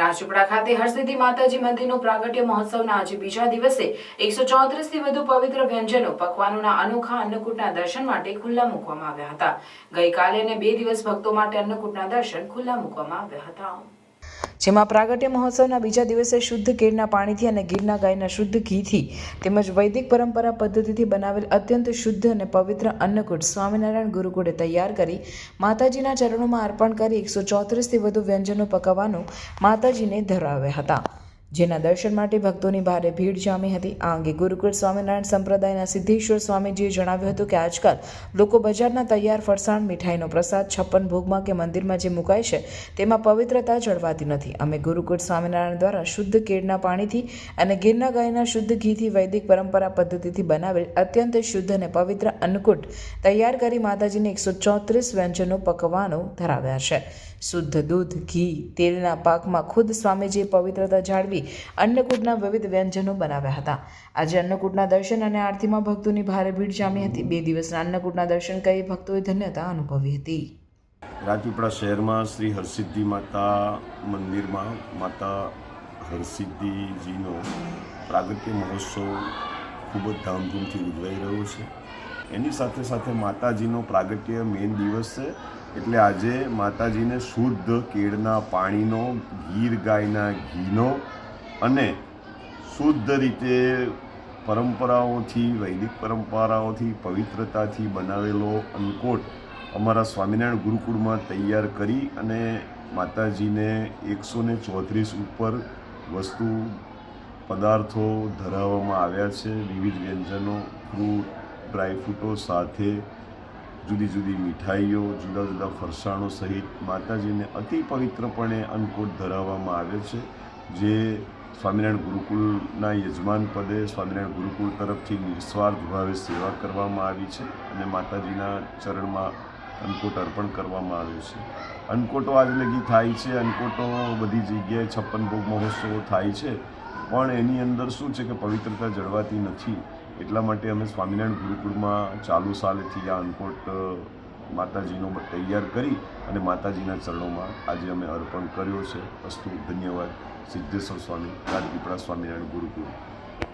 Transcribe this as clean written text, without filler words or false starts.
રાજપીપળા ખાતે હરસિદ્ધિ માતાજી મંદિરનો પ્રાગટ્ય મહોત્સવના આજે બીજા દિવસે 134થી વધુ પવિત્ર વ્યંજનો પકવાનોના અનોખા અન્નકૂટના દર્શન માટે ખુલ્લા મૂકવામાં આવ્યા હતા। ગઈકાલે અને 2 દિવસ ભક્તો માટે અન્નકૂટના દર્શન ખુલ્લા મૂકવામાં આવ્યા હતા। જેમાં પ્રાગટ્ય મહોત્સવના બીજા દિવસે શુદ્ધ કેળના પાણીથી અને ગીરના ગાયના શુદ્ધ ઘીથી તેમજ વૈદિક પરંપરા પદ્ધતિથી બનાવેલ અત્યંત શુદ્ધ અને પવિત્ર અન્નકૂટ સ્વામિનારાયણ ગુરુકુળે તૈયાર કરી માતાજીના ચરણોમાં અર્પણ કરી 134થી વધુ વ્યંજનો પકવવાનો માતાજીને ધરાવ્યા હતા, જેના દર્શન માટે ભક્તોની ભારે ભીડ જામી હતી। આ અંગે ગુરુકુળ સ્વામિનારાયણ સંપ્રદાયના સિદ્ધેશ્વર સ્વામીજીએ જણાવ્યું હતું કે આજકાલ લોકો બજારના તૈયાર ફરસાણ, મીઠાઈનો પ્રસાદ 56 ભોગમાં કે મંદિરમાં જે મુકાય છે તેમાં પવિત્રતા જળવાતી નથી। અમે ગુરુકુળ સ્વામિનારાયણ દ્વારા શુદ્ધ કેળના પાણીથી અને ગીરના ગાયના શુદ્ધ ઘીથી વૈદિક પરંપરા પદ્ધતિથી બનાવેલ અત્યંત શુદ્ધ અને પવિત્ર અન્નકૂટ તૈયાર કરી માતાજીને 134 વ્યંજનો પકવાનો ધરાવ્યા છે। શુદ્ધ દૂધ, ઘી, તેલના પાકમાં ખુદ સ્વામીજીએ પવિત્રતા જાળવી અન્નકૂટના વિવિધ વ્યંજનો બનાવ્યા હતા। આજે અન્નકૂટના દર્શન અને આરતીમાં ભક્તોની ભારે ભીડ જામી હતી। 2 દિવસના અન્નકૂટના દર્શન કરી ભક્તોએ ધન્યતા અનુભવી હતી। રાજપીપળા શહેરમાં શ્રી હરસિદ્ધિ માતા મંદિરમાં માતા હરસિદ્ધિજીનો પ્રાગટ્ય મહોત્સવ ખૂબ જ ધામધૂમથી ઉજવાઈ રહ્યો છે। એની સાથે સાથે માતાજીનો પ્રાગટ્ય મેઇન દિવસ છે, એટલે આજે માતાજીને શુદ્ધ કેળના પાણીનો, ગીર ગાયના ઘીનો અને શુદ્ધ રીતે પરંપરાઓથી, વૈદિક પરંપરાઓથી, પવિત્રતાથી બનાવેલો અન્નકૂટ અમારા સ્વામિનારાયણ ગુરુકુળમાં તૈયાર કરી અને માતાજીને 134 ઉપર વસ્તુ પદાર્થો ધરાવવામાં આવ્યા છે। વિવિધ વ્યંજનો, ફ્રૂટ, ડ્રાયફ્રૂટો સાથે જુદી જુદી મીઠાઈઓ, જુદા જુદા ફરસાણો સહિત માતાજીને અતિ પવિત્રપણે અન્નકૂટ ધરાવવામાં આવે છે, જે સ્વામિનારાયણ ગુરુકુળના યજમાન પદે સ્વામિનારાયણ ગુરુકુળ તરફથી નિસ્વાર્થ ભાવે સેવા કરવામાં આવી છે અને માતાજીના ચરણમાં અન્નકૂટ અર્પણ કરવામાં આવ્યું છે। અન્નકૂટો આજ લગી થાય છે, અન્નકૂટો બધી જગ્યાએ 56 ભોગ મહોત્સવો થાય છે, પણ એની અંદર શું છે કે પવિત્રતા જળવાતી નથી। એટલા માટે અમે સ્વામિનારાયણ ગુરુકુળમાં ચાલુ સાલેથી આ અન્નકૂટ માતાજીનો તૈયાર કરી અને માતાજીના ચરણોમાં આજે અમે અર્પણ કર્યો છે। અસ્તુ, ધન્યવાદ। સિદ્ધેશ્વર સ્વામી, રાજપીપળા સ્વામિનારાયણ ગુરુકુળ।